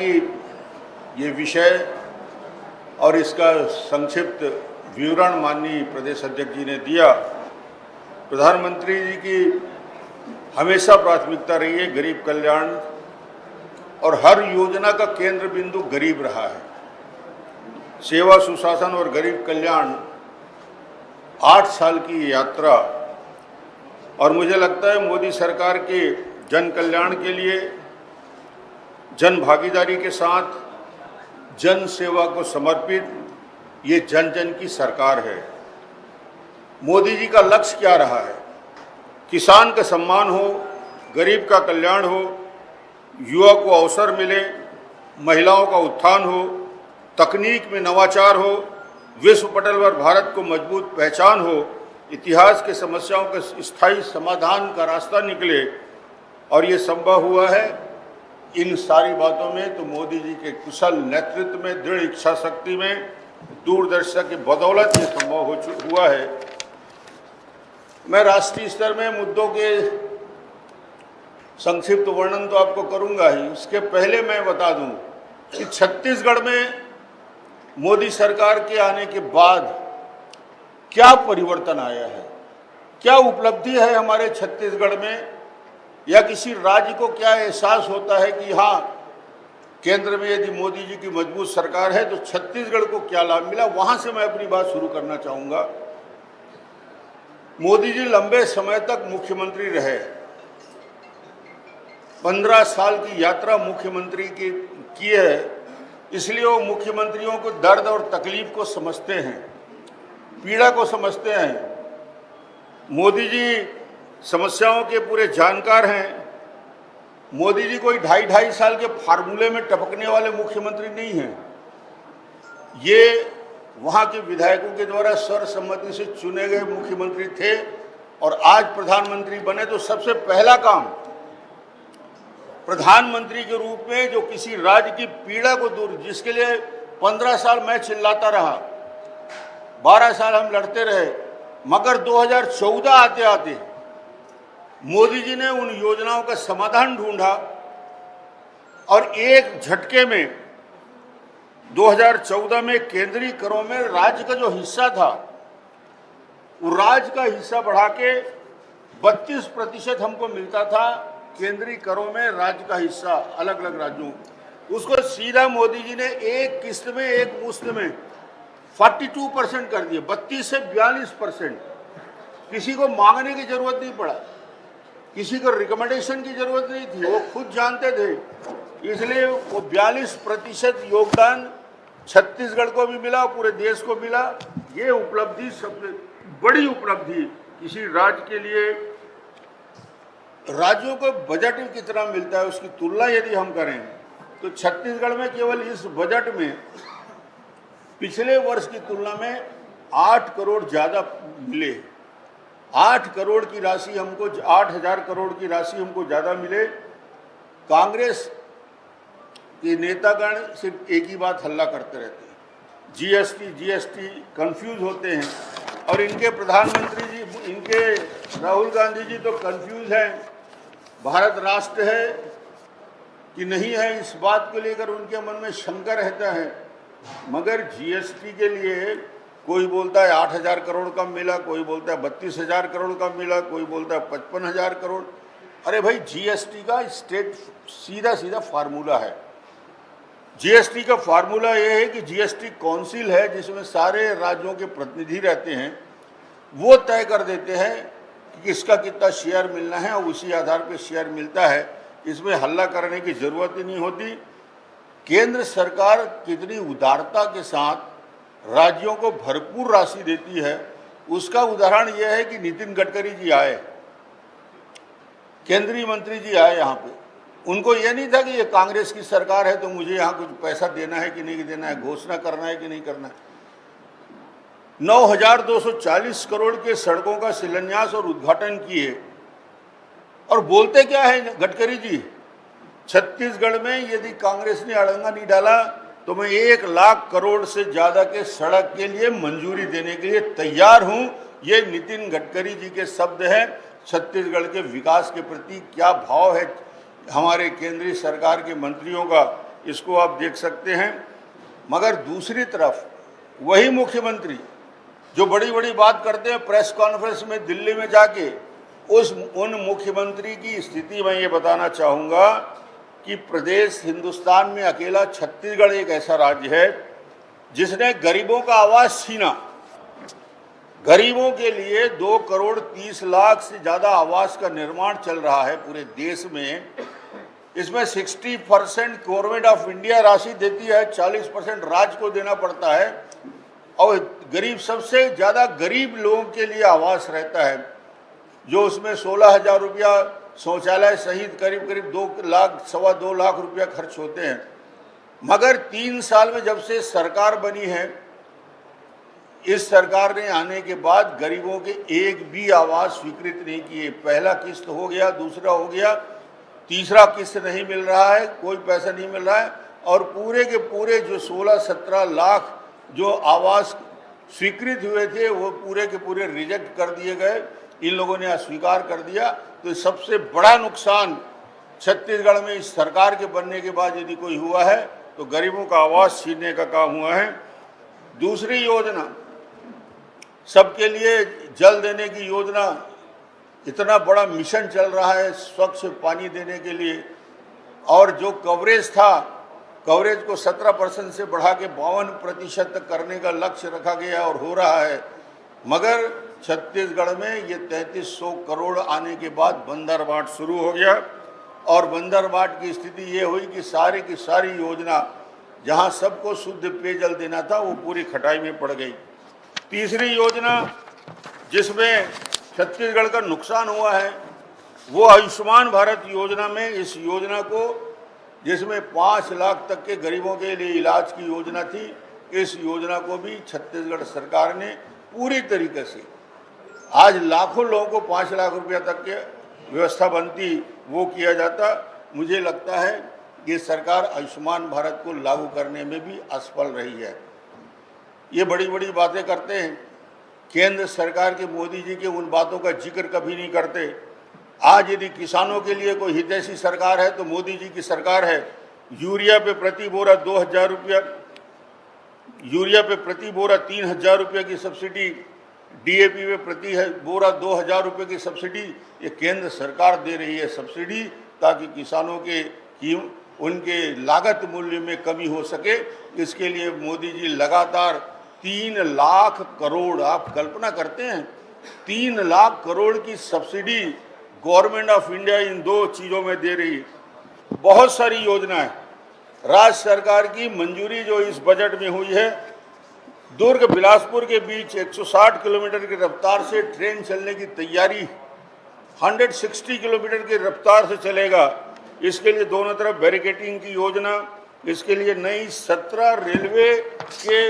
कि ये विषय और इसका संक्षिप्त विवरण माननीय प्रदेश अध्यक्ष जी ने दिया। प्रधानमंत्री जी की हमेशा प्राथमिकता रही है गरीब कल्याण और हर योजना का केंद्र बिंदु गरीब रहा है। सेवा, सुशासन और गरीब कल्याण 8 साल की यात्रा और मुझे लगता है मोदी सरकार के जन कल्याण के लिए जन भागीदारी के साथ जन सेवा को समर्पित ये जन जन की सरकार है। मोदी जी का लक्ष्य क्या रहा है? किसान का सम्मान हो, गरीब का कल्याण हो, युवा को अवसर मिले, महिलाओं का उत्थान हो, तकनीक में नवाचार हो, विश्व पटल पर भारत को मजबूत पहचान हो, इतिहास के समस्याओं का स्थायी समाधान का रास्ता निकले। और ये संभव हुआ है इन सारी बातों में तो मोदी जी के कुशल नेतृत्व में, दृढ़ इच्छा शक्ति में, दूरदर्शिता की बदौलत ये संभव हुआ है। मैं राष्ट्रीय स्तर में मुद्दों के संक्षिप्त वर्णन तो आपको करूंगा ही। उसके पहले मैं बता दूं कि छत्तीसगढ़ में मोदी सरकार के आने के बाद क्या परिवर्तन आया है, क्या उपलब्धि है हमारे छत्तीसगढ़ में, या किसी राज्य को क्या एहसास होता है कि हाँ, केंद्र में यदि मोदी जी की मजबूत सरकार है तो छत्तीसगढ़ को क्या लाभ मिला, वहां से मैं अपनी बात शुरू करना चाहूंगा। मोदी जी लंबे समय तक मुख्यमंत्री रहे, 15 साल की यात्रा मुख्यमंत्री की है, इसलिए वो मुख्यमंत्रियों को दर्द और तकलीफ को समझते हैं, पीड़ा को समझते हैं। मोदी जी समस्याओं के पूरे जानकार हैं। मोदी जी कोई 2.5 साल के फार्मूले में टपकने वाले मुख्यमंत्री नहीं हैं। ये वहाँ के विधायकों के द्वारा सर्वसम्मति से चुने गए मुख्यमंत्री थे और आज प्रधानमंत्री बने तो सबसे पहला काम प्रधानमंत्री के रूप में जो किसी राज्य की पीड़ा को दूर, जिसके लिए 15 साल मैं चिल्लाता रहा, 12 साल हम लड़ते रहे, मगर 2014 आते आते मोदी जी ने उन योजनाओं का समाधान ढूंढा और एक झटके में 2014 में केंद्रीय करों में राज्य का जो हिस्सा था वो राज्य का हिस्सा बढ़ा के 32% हमको मिलता था। केंद्रीय करों में राज्य का हिस्सा अलग अलग राज्यों, उसको सीधा मोदी जी ने एक किस्त में, एक मुश्त में 42% कर दिए, 32 से 42%। किसी को मांगने की जरूरत नहीं पड़ा, किसी को रिकमेंडेशन की जरूरत नहीं थी, वो खुद जानते थे। इसलिए वो 42% योगदान छत्तीसगढ़ को भी मिला, पूरे देश को मिला। ये उपलब्धि सबसे बड़ी उपलब्धि किसी राज्य के लिए। राज्यों को बजट कितना मिलता है उसकी तुलना यदि हम करें तो छत्तीसगढ़ में केवल इस बजट में पिछले वर्ष की तुलना में 8 करोड़ ज्यादा मिले। 8 करोड़ की राशि हमको, 8,000 करोड़ की राशि हमको ज्यादा मिले। कांग्रेस के नेतागण सिर्फ एक ही बात हल्ला करते रहते हैं, जीएसटी कंफ्यूज होते हैं। और इनके प्रधानमंत्री जी, इनके राहुल गांधी जी तो कंफ्यूज हैं, भारत राष्ट्र है कि नहीं है इस बात को लेकर उनके मन में शंका रहता है। मगर जीएसटी के लिए कोई बोलता है 8,000 करोड़ का मिला, कोई बोलता है 32,000 करोड़ का मिला, कोई बोलता है 55,000 करोड़। अरे भाई, जीएसटी का स्टेट सीधा फार्मूला है। जीएसटी का फार्मूला यह है कि जीएसटी काउंसिल है जिसमें सारे राज्यों के प्रतिनिधि रहते हैं, वो तय कर देते हैं कि किसका कितना शेयर मिलना है और उसी आधार पर शेयर मिलता है। इसमें हल्ला करने की जरूरत ही नहीं होती। केंद्र सरकार कितनी उदारता के साथ राज्यों को भरपूर राशि देती है, उसका उदाहरण यह है कि नितिन गडकरी जी आए, केंद्रीय मंत्री जी आए यहाँ पे। उनको यह नहीं था कि ये कांग्रेस की सरकार है तो मुझे यहाँ कुछ पैसा देना है कि नहीं देना है, घोषणा करना है कि नहीं करना है। 9,240 करोड़ के सड़कों का शिलान्यास और उद्घाटन किए। और बोलते क्या है गडकरी जी, छत्तीसगढ़ में यदि कांग्रेस ने अड़ंगा नहीं डाला तो मैं 1 लाख करोड़ से ज्यादा के सड़क के लिए मंजूरी देने के लिए तैयार हूं। ये नितिन गडकरी जी के शब्द हैं। छत्तीसगढ़ के विकास के प्रति क्या भाव है हमारे केंद्रीय सरकार के मंत्रियों का, इसको आप देख सकते हैं। मगर दूसरी तरफ वही मुख्यमंत्री जो बड़ी बड़ी बात करते हैं प्रेस कॉन्फ्रेंस में दिल्ली में जाके, उन मुख्यमंत्री की स्थिति मैं ये बताना चाहूँगा कि प्रदेश हिंदुस्तान में अकेला छत्तीसगढ़ एक ऐसा राज्य है जिसने गरीबों का आवाज़ छीना। गरीबों के लिए 2 करोड़ 30 लाख से ज़्यादा आवास का निर्माण चल रहा है पूरे देश में। इसमें 60% गवर्नमेंट ऑफ इंडिया राशि देती है, 40% राज्य को देना पड़ता है। और गरीब, सबसे ज़्यादा गरीब लोगों के लिए आवास रहता है, जो उसमें 16,000 रुपया शौचालय सहित करीब करीब 2 लाख सवा 2 लाख रुपया खर्च होते हैं। मगर 3 साल में जब से सरकार बनी है, इस सरकार ने आने के बाद गरीबों के एक भी आवास स्वीकृत नहीं किए। पहला किस्त हो गया, दूसरा हो गया, तीसरा किस्त नहीं मिल रहा है, कोई पैसा नहीं मिल रहा है। और पूरे के पूरे जो 16-17 लाख जो आवास स्वीकृत हुए थे वो पूरे के पूरे रिजेक्ट कर दिए गए। इन लोगों ने अस्वीकार कर दिया। तो सबसे बड़ा नुकसान छत्तीसगढ़ में इस सरकार के बनने के बाद यदि कोई हुआ है तो गरीबों का आवास छीनने का काम हुआ है। दूसरी योजना, सबके लिए जल देने की योजना, इतना बड़ा मिशन चल रहा है स्वच्छ पानी देने के लिए, और जो कवरेज था, कवरेज को 17% से बढ़ा के 52% तक करने का लक्ष्य रखा गया और हो रहा है। मगर छत्तीसगढ़ में ये 3300 करोड़ आने के बाद बंदरबाट शुरू हो गया, और बंदरबाट की स्थिति ये हुई कि की सारी योजना जहां सबको शुद्ध पेयजल देना था वो पूरी खटाई में पड़ गई। तीसरी योजना जिसमें छत्तीसगढ़ का नुकसान हुआ है वो आयुष्मान भारत योजना में, इस योजना को जिसमें 5 लाख तक के गरीबों के लिए इलाज की योजना थी, इस योजना को भी छत्तीसगढ़ सरकार ने पूरी तरीके से, आज लाखों लोगों को 5 लाख रुपया तक के व्यवस्था बनती वो किया जाता। मुझे लगता है कि सरकार आयुष्मान भारत को लागू करने में भी असफल रही है। ये बड़ी बड़ी बातें करते हैं, केंद्र सरकार के मोदी जी के उन बातों का जिक्र कभी नहीं करते। आज यदि किसानों के लिए कोई हितैषी सरकार है तो मोदी जी की सरकार है। यूरिया पे प्रति बोरा 2,000 रुपया, यूरिया पे प्रति बोरा 3,000 रुपये की सब्सिडी, DAP पे प्रति बोरा 2,000 रुपये की सब्सिडी, ये केंद्र सरकार दे रही है सब्सिडी, ताकि किसानों के उनके लागत मूल्य में कमी हो सके। इसके लिए मोदी जी लगातार 3 लाख करोड़, आप कल्पना करते हैं 3 लाख करोड़ की subsidy government of India in 2 चीज़ों में दे रही है। बहुत सारी योजनाएं राज्य सरकार की मंजूरी जो इस बजट में हुई है, दुर्ग बिलासपुर के बीच 160 किलोमीटर की रफ्तार से ट्रेन चलने की तैयारी, 160 किलोमीटर की रफ्तार से चलेगा। इसके लिए दोनों तरफ बैरिकेडिंग की योजना, इसके लिए नई 17 रेलवे के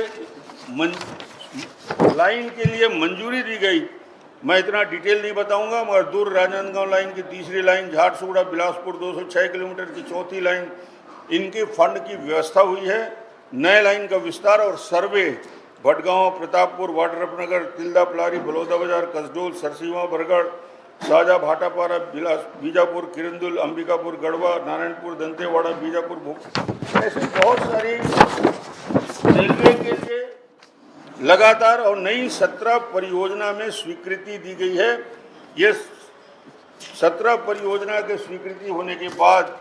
लाइन के लिए मंजूरी दी गई। मैं इतना डिटेल नहीं बताऊंगा, मगर दूर राजनांदगांव लाइन की तीसरी लाइन, झारसुगुड़ा बिलासपुर 206 किलोमीटर की चौथी लाइन, इनके फंड की व्यवस्था हुई है। नए लाइन का विस्तार और सर्वे भटगांव, प्रतापपुर, वाड्रफनगर, तिल्दा पलारी, बलौदा बाजार, कसडोल, सरसीवा, बरगढ़, साजा, भाटापारा, बीजापुर, किरंदुल, अंबिकापुर, गढ़वा, नारायणपुर, दंतेवाड़ा, बीजापुर, ऐसे बहुत सारी रेलवे के लिए लगातार और नई 17 परियोजना में स्वीकृति दी गई है। ये 17 परियोजना के स्वीकृति होने के बाद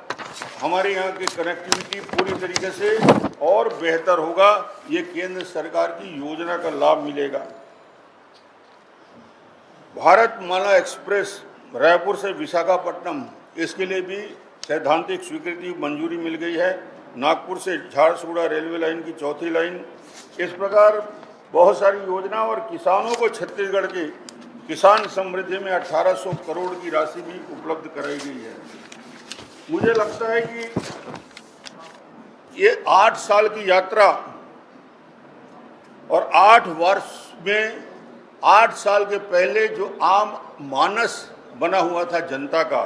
हमारे यहाँ की कनेक्टिविटी पूरी तरीके से और बेहतर होगा। ये केंद्र सरकार की योजना का लाभ मिलेगा। भारत माला एक्सप्रेस रायपुर से विशाखापट्टनम, इसके लिए भी सैद्धांतिक स्वीकृति मंजूरी मिल गई है। नागपुर से झारसुगुड़ा रेलवे लाइन की चौथी लाइन, इस प्रकार बहुत सारी योजना। और किसानों को छत्तीसगढ़ के किसान समृद्धि में 1800 करोड़ की राशि भी उपलब्ध कराई गई है। मुझे लगता है कि ये 8 साल की यात्रा और 8 वर्ष में 8 साल के पहले जो आम मानस बना हुआ था जनता का,